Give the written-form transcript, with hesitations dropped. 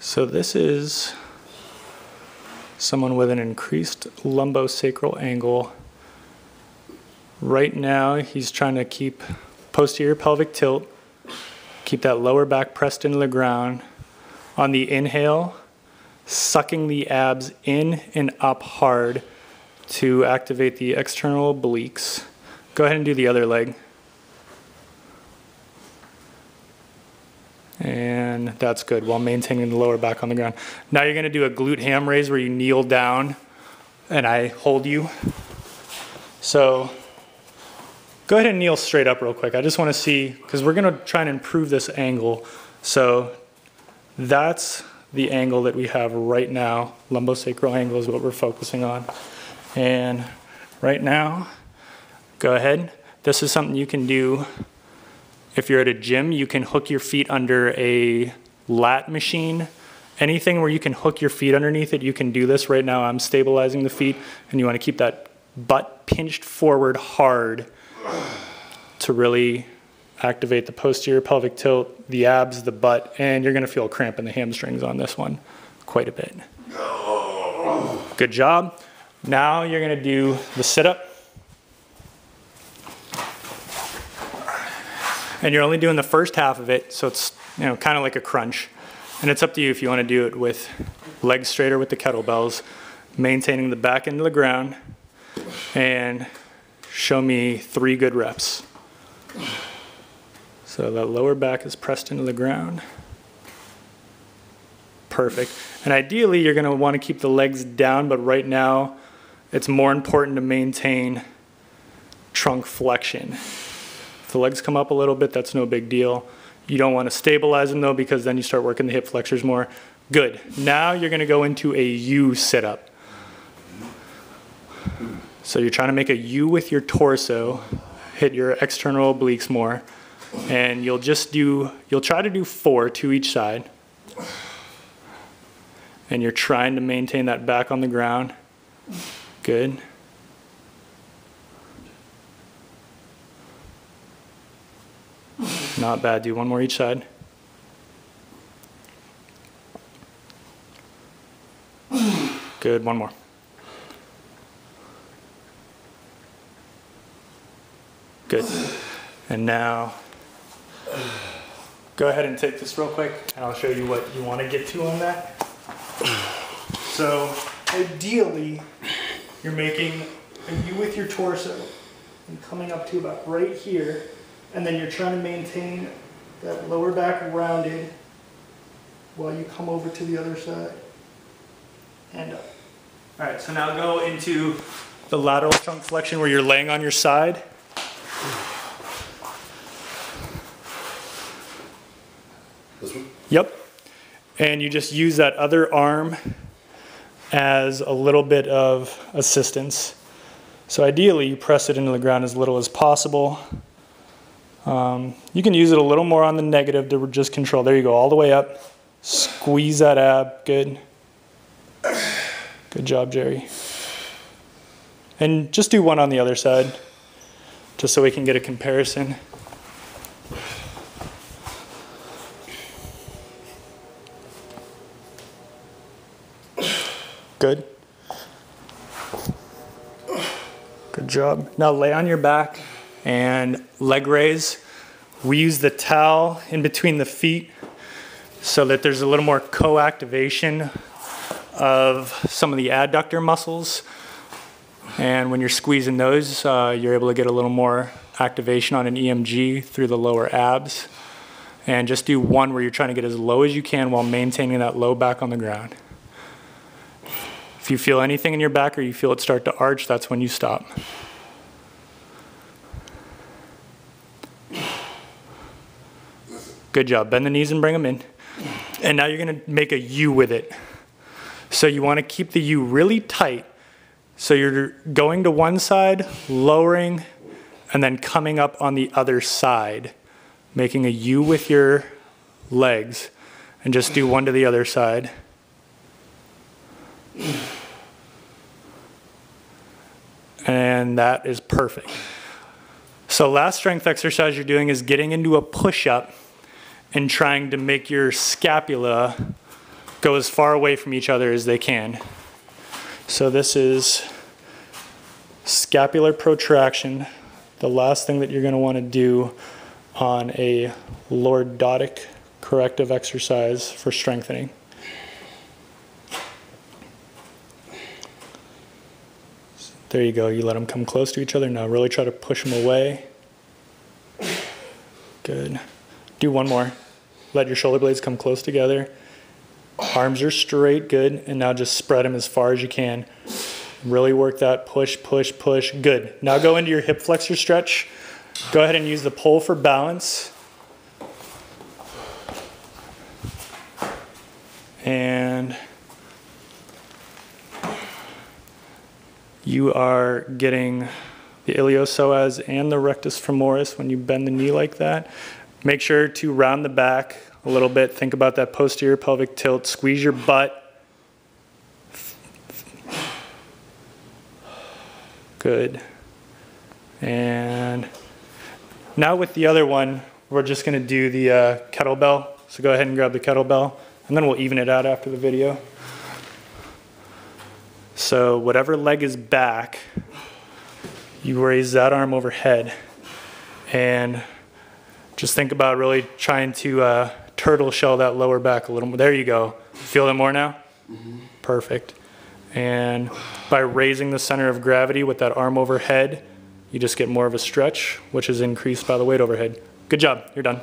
So this is someone with an increased lumbo-sacral angle. Right now, he's trying to keep posterior pelvic tilt, keep that lower back pressed into the ground. On the inhale, sucking the abs in and up hard to activate the external obliques. Go ahead and do the other leg. And that's good, while maintaining the lower back on the ground. Now you're gonna do a glute ham raise where you kneel down and I hold you. So go ahead and kneel straight up real quick. I just wanna see, because we're gonna try and improve this angle. So that's the angle that we have right now. Lumbosacral angle is what we're focusing on. And right now, go ahead. This is something you can do. If you're at a gym, you can hook your feet under a lat machine. Anything where you can hook your feet underneath it, you can do this. Right now I'm stabilizing the feet, and you want to keep that butt pinched forward hard to really activate the posterior pelvic tilt, the abs, the butt, and you're going to feel a cramp in the hamstrings on this one quite a bit. Good job. Now you're going to do the sit-up. And you're only doing the first half of it, so it's kind of like a crunch. And it's up to you if you want to do it with legs straight or with the kettlebells, maintaining the back into the ground, and show me 3 good reps. So that lower back is pressed into the ground. Perfect. And ideally, you're going to want to keep the legs down, but right now, it's more important to maintain trunk flexion. If the legs come up a little bit, that's no big deal. You don't want to stabilize them though, because then you start working the hip flexors more. Good. Now you're going to go into a U sit-up. So you're trying to make a U with your torso, hit your external obliques more, and you'll try to do 4, 2 each side. And you're trying to maintain that back on the ground. Good. Not bad. Do 1 more each side. Good. 1 more. Good. And now, go ahead and take this real quick, and I'll show you what you want to get to on that. So, ideally, you're making a U with your torso and coming up to about right here. And then you're trying to maintain that lower back rounded while you come over to the other side and up. All right, so now go into the lateral trunk flexion where you're laying on your side. This one? Yep. And you just use that other arm as a little bit of assistance. So ideally, you press it into the ground as little as possible. You can use it a little more on the negative to just control. There you go, all the way up. Squeeze that ab. Good. Good job, Jerry. And just do 1 on the other side, just so we can get a comparison. Good. Good job. Now lay on your back and leg raise. We use the towel in between the feet so that there's a little more co-activation of some of the adductor muscles. And when you're squeezing those, you're able to get a little more activation on an EMG through the lower abs. And just do 1 where you're trying to get as low as you can while maintaining that low back on the ground. If you feel anything in your back or you feel it start to arch, that's when you stop. Good job. Bend the knees and bring them in. And now you're going to make a U with it. So you want to keep the U really tight. So you're going to one side, lowering, and then coming up on the other side, making a U with your legs. And just do 1 to the other side. And that is perfect. So last strength exercise you're doing is getting into a push-up and trying to make your scapula go as far away from each other as they can. So this is scapular protraction, the last thing that you're going to want to do on a lordotic corrective exercise for strengthening. There you go, you let them come close to each other. Now really try to push them away. Good. Do one more. Let your shoulder blades come close together. Arms are straight, good. And now just spread them as far as you can. Really work that, push, push, push, good. Now go into your hip flexor stretch. Go ahead and use the pole for balance. And you are getting the iliopsoas and the rectus femoris when you bend the knee like that. Make sure to round the back a little bit. Think about that posterior pelvic tilt. Squeeze your butt. Good. And now with the other one, we're just going to do the kettlebell. So go ahead and grab the kettlebell, and then we'll even it out after the video. So whatever leg is back, you raise that arm overhead, and just think about really trying to turtle shell that lower back a little more. There you go. Feel it more now? Mm-hmm. Perfect. And by raising the center of gravity with that arm overhead, you just get more of a stretch, which is increased by the weight overhead. Good job. You're done.